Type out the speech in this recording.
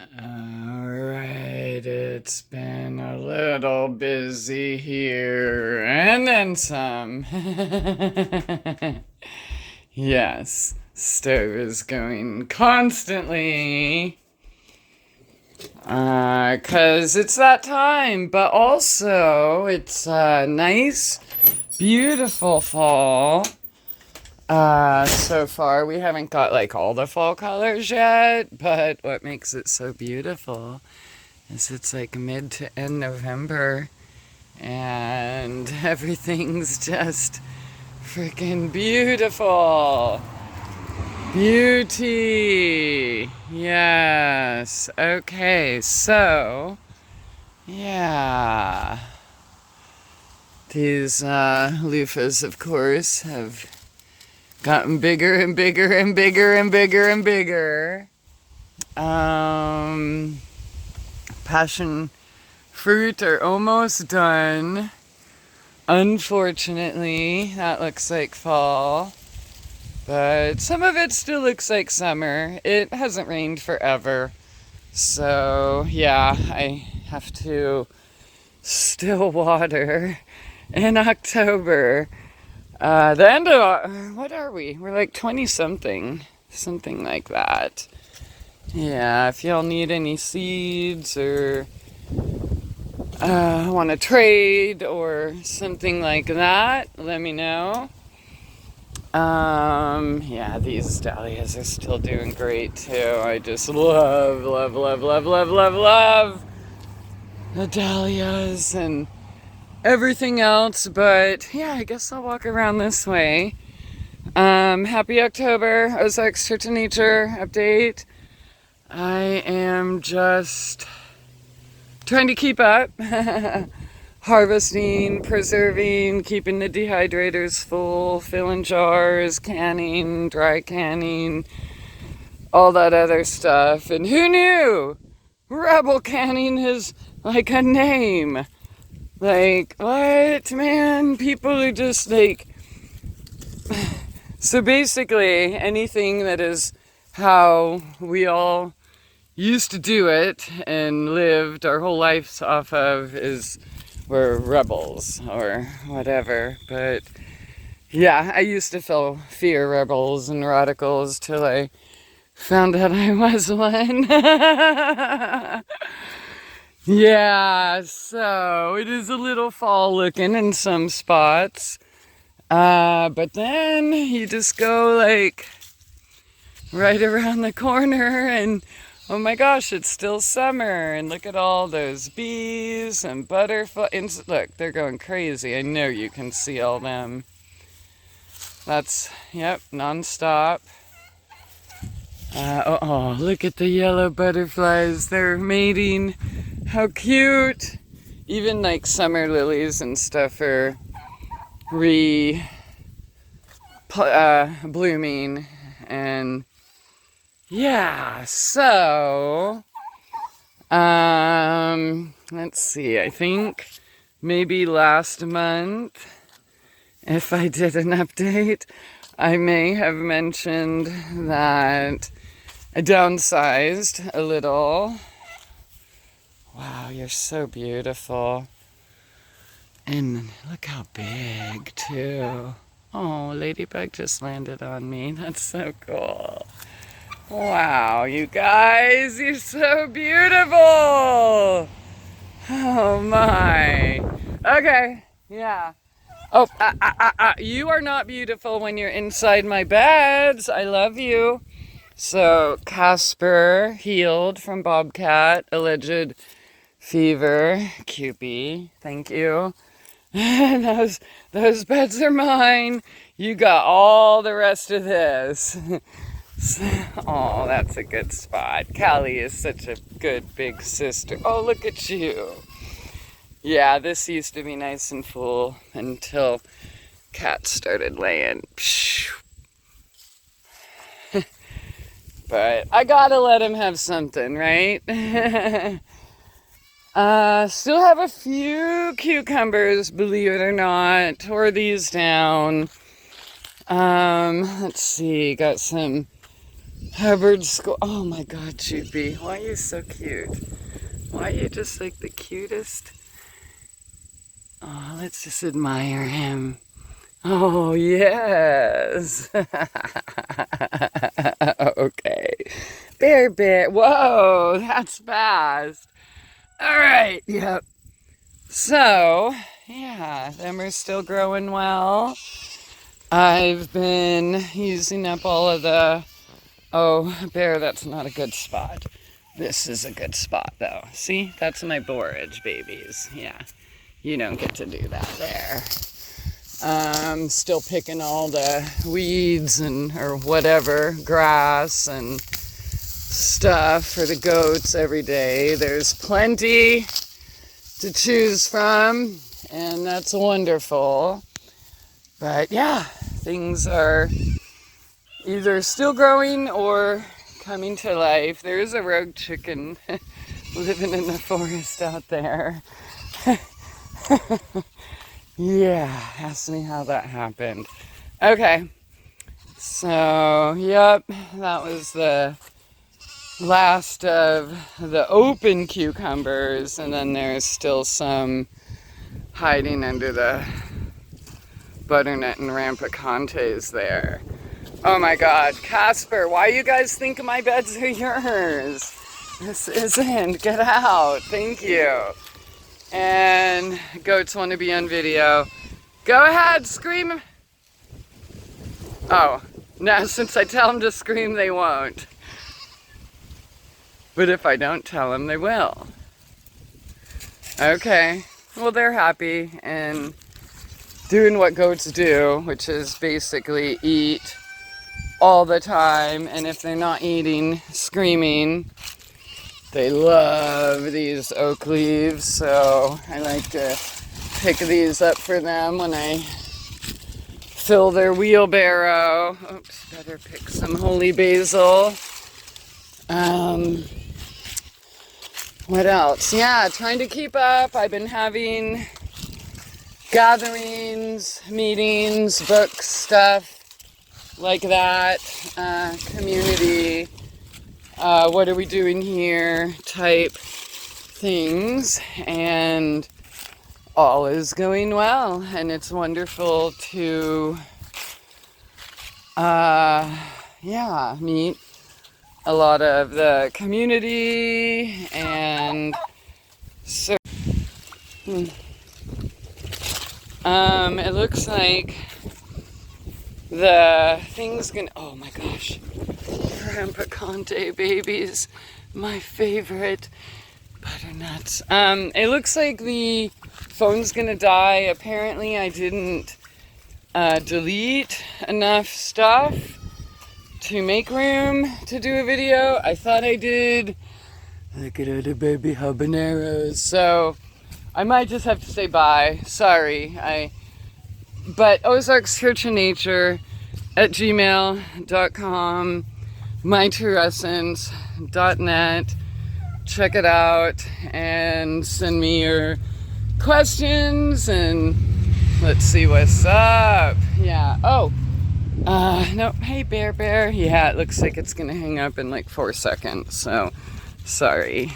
Alright, it's been a little busy here, and then some. Yes, stove is going constantly. 'Cause it's that time, but also it's a nice, beautiful fall. So far we haven't got like all the fall colors yet, but what makes it so beautiful is it's like mid to end November and everything's just freaking beautiful. Beauty. Yes. Okay, so yeah. These loofahs, of course, have gotten bigger and bigger and bigger and bigger and bigger. Passion fruit are almost done. Unfortunately, that looks like fall. But some of it still looks like summer. It hasn't rained forever. So, yeah, I have to still water in October. The end of, what are we? We're like 20 something like that. Yeah, if y'all need any seeds or want to trade or something like that, let me know. Yeah, these dahlias are still doing great too. I just love the dahlias and everything else. But yeah, I guess I'll walk around this way. Happy October, Ozarks Church of Nature update. I am just trying to keep up. Harvesting, preserving, keeping the dehydrators full, filling jars, canning, dry canning, all that other stuff. And who knew? Rebel canning is like a name. Like, what, man? People are just like... So basically, anything that is how we all used to do it and lived our whole lives off of is... We're rebels or whatever. But yeah, I used to fear rebels and radicals till I found out I was one. Yeah, so it is a little fall looking in some spots. But then you just go like right around the corner and oh my gosh, it's still summer, and look at all those bees and butterflies. Look, they're going crazy. I know you can see all them. That's, yep, nonstop. Oh, look at the yellow butterflies. They're mating. How cute. Even like summer lilies and stuff are blooming. And yeah, so, let's see, I think maybe last month, if I did an update, I may have mentioned that I downsized a little. Wow, you're so beautiful. And look how big, too. Oh, ladybug just landed on me. That's so cool. Wow, you guys, you're so beautiful. Oh my. Okay, yeah. Oh, you are not beautiful when you're inside my beds. I love you. So, Casper healed from Bobcat, alleged fever. Cupie, thank you. Those beds are mine. You got all the rest of this. Oh, that's a good spot. Callie is such a good big sister. Oh, look at you. Yeah, this used to be nice and full until Cat started laying. But I gotta let him have something, right? Still have a few cucumbers, believe it or not. Tore these down. Let's see, got some Hubbard School. Oh my God, Choopy. Why are you so cute? Why are you just like the cutest? Oh, let's just admire him. Oh, yes. Okay. Bear. Whoa, that's fast. All right. Yep. So, yeah, them are still growing well. I've been using up all of the... Oh, Bear, that's not a good spot. This is a good spot, though. See? That's my borage babies. Yeah. You don't get to do that there. Still picking all the weeds or whatever, grass and stuff for the goats every day. There's plenty to choose from, and that's wonderful. But yeah, things are either still growing or coming to life. There is a rogue chicken living in the forest out there. Yeah, ask me how that happened. Okay, so yep, that was the last of the open cucumbers, and then there's still some hiding under the butternut and rampicantes there. Oh my God, Casper, why you guys think my beds are yours? This isn't. Get out. Thank you. And goats want to be on video. Go ahead, scream. Oh, now since I tell them to scream, they won't. But if I don't tell them, they will. Okay, well, they're happy and doing what goats do, which is basically eat all the time. And if they're not eating, screaming. They love these oak leaves, so I like to pick these up for them when I fill their wheelbarrow. Oops, better pick some holy basil. What else? Yeah, trying to keep up. I've been having gatherings, meetings, books, stuff like that, community. What are we doing here type things, and all is going well, and it's wonderful to meet a lot of the community. And so it looks like the thing's gonna, oh my gosh, Rampicante babies, my favorite butternuts. It looks like the phone's gonna die. Apparently I didn't delete enough stuff to make room to do a video. I thought I did. Look at all the baby habaneros. So I might just have to say bye. Sorry. But Ozarks Church of Nature at gmail.com, mytrueessence.net. Check it out and send me your questions, and let's see what's up. Yeah. Oh, no. Hey, Bear. Yeah, it looks like it's gonna hang up in like 4 seconds. So, sorry.